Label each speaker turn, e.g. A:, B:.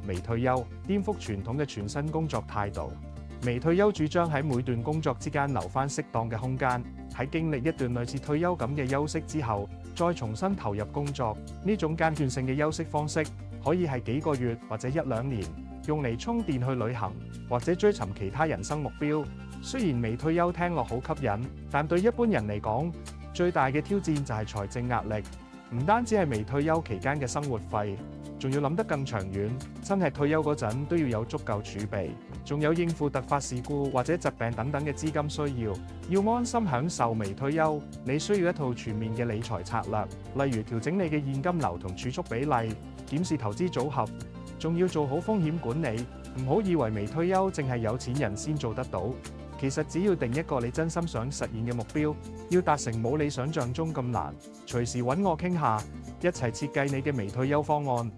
A: 微退休，顛覆傳統嘅全新工作態度。微退休主張喺每段工作之間留返適當嘅空間，喺經歷一段類似退休咁嘅休息之後，再重新投入工作。呢種間斷性嘅休息方式，可以係幾個月或者1-2年，用嚟充電去旅行，或者追尋其他人生目標。雖然微退休聽落好吸引，但對一般人嚟講，最大嘅挑戰就係財政壓力。唔單止係微退休期間嘅生活費，仲要諗得更長遠，真係退休嗰陣都要有足夠儲備，仲有應付突發事故或者疾病等等嘅資金需要。要安心享受微退休，你需要一套全面嘅理財策略，例如調整你嘅現金流同儲蓄比例，檢視投資組合，仲要做好風險管理。唔好以為微退休淨係有錢人先做得到，其實只要定一個你真心想實現嘅目標，要達成冇你想象中咁難。隨時揾我傾下，一齊設計你嘅微退休方案。